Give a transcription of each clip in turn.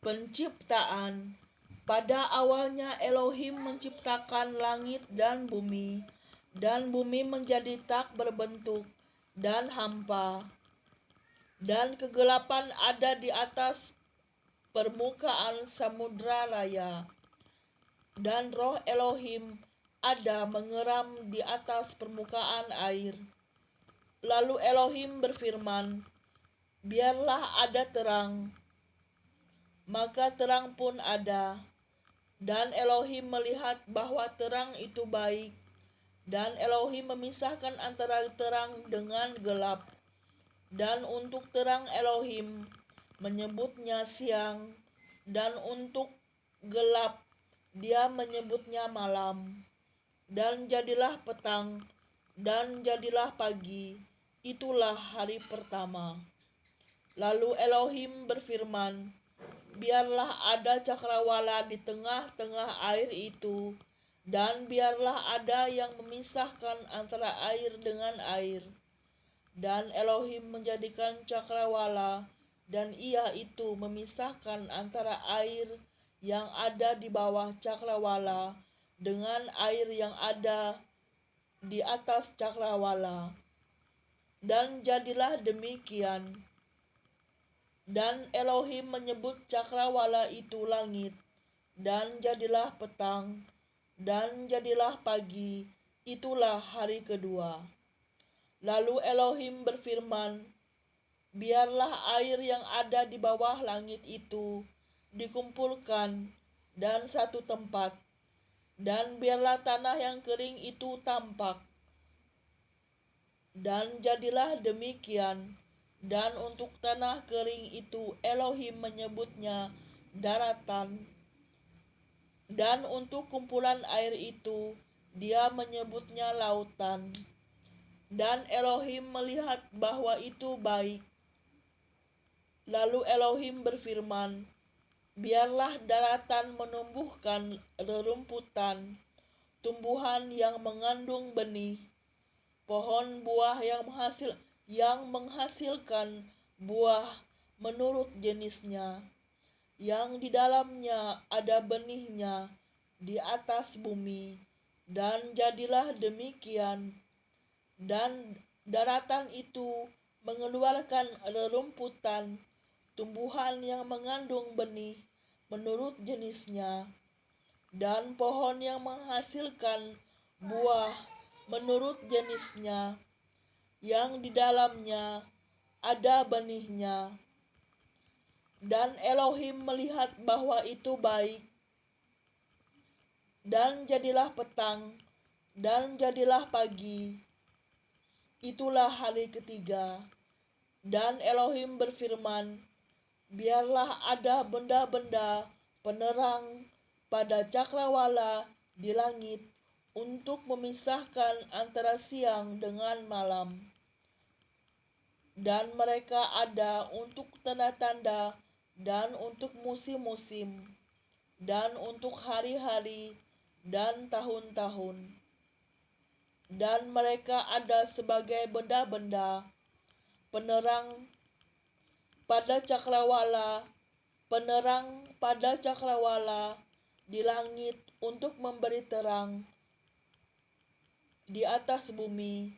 Penciptaan. Pada awalnya Elohim menciptakan langit dan bumi menjadi tak berbentuk dan hampa, dan kegelapan ada di atas permukaan samudra raya. Dan roh Elohim ada mengeram di atas permukaan air. Lalu Elohim berfirman, "Biarlah ada terang." Maka terang pun ada. Dan Elohim melihat bahwa terang itu baik. Dan Elohim memisahkan antara terang dengan gelap. Dan untuk terang Elohim menyebutnya siang, dan untuk gelap Dia menyebutnya malam. Dan jadilah petang, dan jadilah pagi. Itulah hari pertama. Lalu Elohim berfirman, "Biarlah ada cakrawala di tengah-tengah air itu, dan biarlah ada yang memisahkan antara air dengan air." Dan Elohim menjadikan cakrawala, dan ia itu memisahkan antara air yang ada di bawah cakrawala dengan air yang ada di atas cakrawala. Dan jadilah demikian. Dan Elohim menyebut cakrawala itu langit. Dan jadilah petang, dan jadilah pagi. Itulah hari kedua. Lalu Elohim berfirman, "Biarlah air yang ada di bawah langit itu dikumpulkan dan satu tempat, dan biarlah tanah yang kering itu tampak." Dan jadilah demikian. Dan untuk tanah kering itu Elohim menyebutnya daratan. Dan untuk kumpulan air itu Dia menyebutnya lautan. Dan Elohim melihat bahwa itu baik. Lalu Elohim berfirman, "Biarlah daratan menumbuhkan rerumputan, tumbuhan yang mengandung benih, pohon buah yang menghasilkan buah menurut jenisnya, yang di dalamnya ada benihnya di atas bumi." Dan jadilah demikian. Dan daratan itu mengeluarkan rerumputan, tumbuhan yang mengandung benih menurut jenisnya, dan pohon yang menghasilkan buah menurut jenisnya, yang di dalamnya ada benihnya. Dan Elohim melihat bahwa itu baik. Dan jadilah petang, dan jadilah pagi. Itulah hari ketiga. Dan Elohim berfirman, "Biarlah ada benda-benda penerang pada cakrawala di langit untuk memisahkan antara siang dengan malam. Dan mereka ada untuk tanda-tanda, dan untuk musim-musim, dan untuk hari-hari dan tahun-tahun. Dan mereka ada sebagai benda-benda penerang pada cakrawala di langit untuk memberi terang di atas bumi."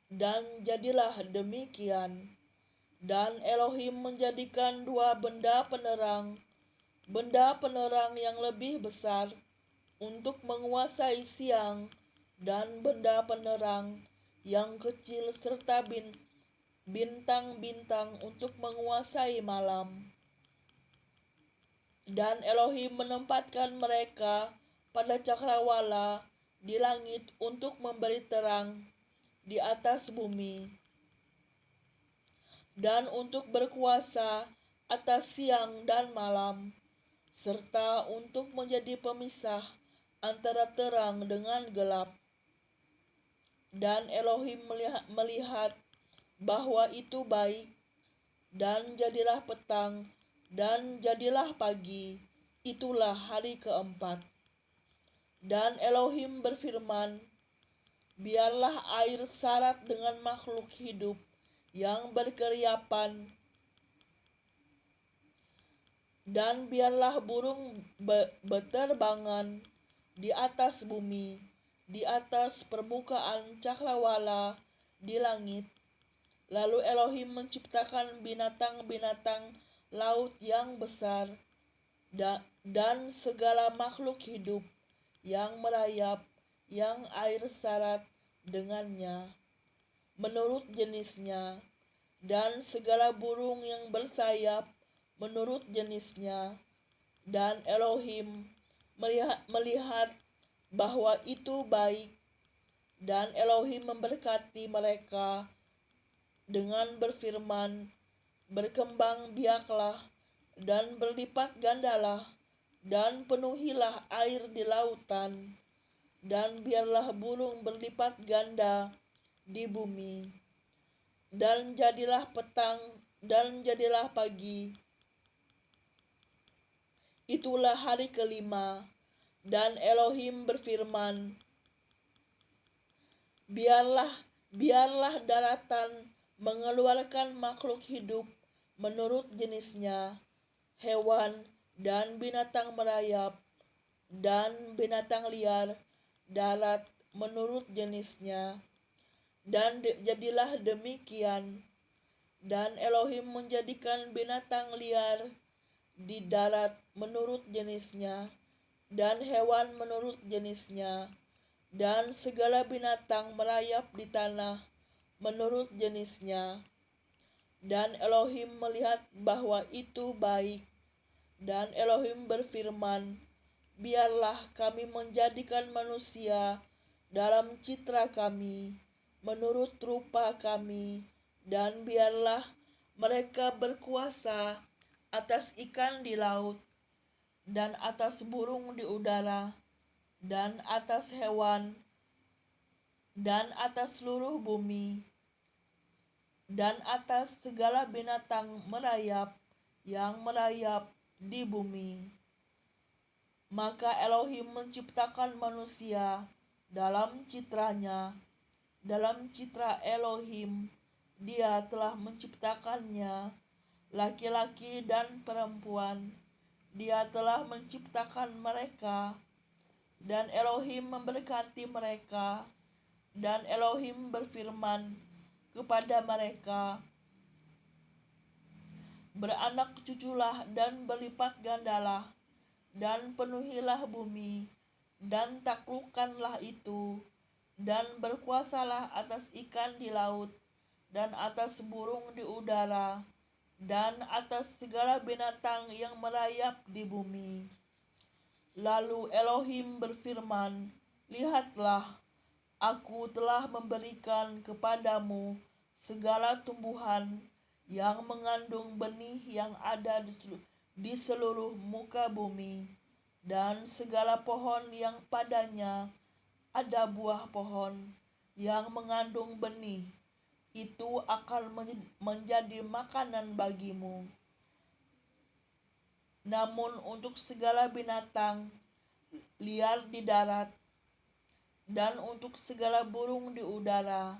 Dan jadilah demikian. Dan Elohim menjadikan dua benda penerang yang lebih besar untuk menguasai siang, dan benda penerang yang kecil serta bintang-bintang untuk menguasai malam. Dan Elohim menempatkan mereka pada cakrawala di langit untuk memberi terang di atas bumi, dan untuk berkuasa atas siang dan malam, serta untuk menjadi pemisah antara terang dengan gelap. Dan Elohim melihat bahwa itu baik. Dan jadilah petang, dan jadilah pagi. Itulah hari keempat. Dan Elohim berfirman, "Biarlah air syarat dengan makhluk hidup yang berkeriapan Dan biarlah burung beterbangan di atas bumi, di atas permukaan cakrawala di langit. Lalu Elohim menciptakan binatang-binatang laut yang besar dan segala makhluk hidup yang merayap, yang air syarat dengannya, menurut jenisnya, dan segala burung yang bersayap menurut jenisnya. Dan Elohim melihat bahwa itu baik, dan Elohim memberkati mereka dengan berfirman, "Berkembang biaklah dan berlipat gandalah, dan penuhilah air di lautan, dan biarlah burung berlipat ganda di bumi." Dan jadilah petang dan jadilah pagi. Itulah hari kelima. Dan Elohim berfirman, biarlah daratan mengeluarkan makhluk hidup menurut jenisnya, hewan dan binatang merayap, dan binatang liar darat menurut jenisnya. Dan jadilah demikian. Dan Elohim menjadikan binatang liar di darat menurut jenisnya, dan hewan menurut jenisnya, dan segala binatang merayap di tanah menurut jenisnya. Dan Elohim melihat bahwa itu baik. Dan Elohim berfirman, "Biarlah kami menjadikan manusia dalam citra kami, menurut rupa kami, dan biarlah mereka berkuasa atas ikan di laut, dan atas burung di udara, dan atas hewan, dan atas seluruh bumi, dan atas segala binatang merayap yang merayap di bumi." Maka Elohim menciptakan manusia dalam citranya, dalam citra Elohim Dia telah menciptakannya, laki-laki dan perempuan Dia telah menciptakan mereka. Dan Elohim memberkati mereka, dan Elohim berfirman kepada mereka, "Beranak cuculah dan berlipat gandalah, dan penuhilah bumi, dan taklukkanlah itu, dan berkuasalah atas ikan di laut, dan atas burung di udara, dan atas segala binatang yang merayap di bumi." Lalu Elohim berfirman, "Lihatlah, aku telah memberikan kepadamu segala tumbuhan yang mengandung benih yang ada di seluruh muka bumi, dan segala pohon yang padanya ada buah pohon yang mengandung benih, itu akan menjadi makanan bagimu. Namun untuk segala binatang liar di darat, dan untuk segala burung di udara,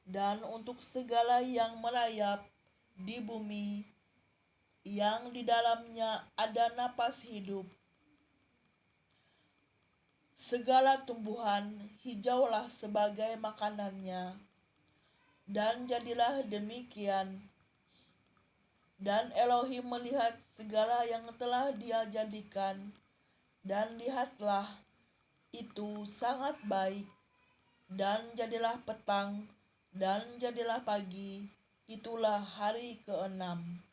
dan untuk segala yang merayap di bumi, yang di dalamnya ada napas hidup, segala tumbuhan hijaulah sebagai makanannya." Dan jadilah demikian. Dan Elohim melihat segala yang telah Dia jadikan, dan lihatlah, itu sangat baik. Dan jadilah petang, dan jadilah pagi. Itulah hari keenam.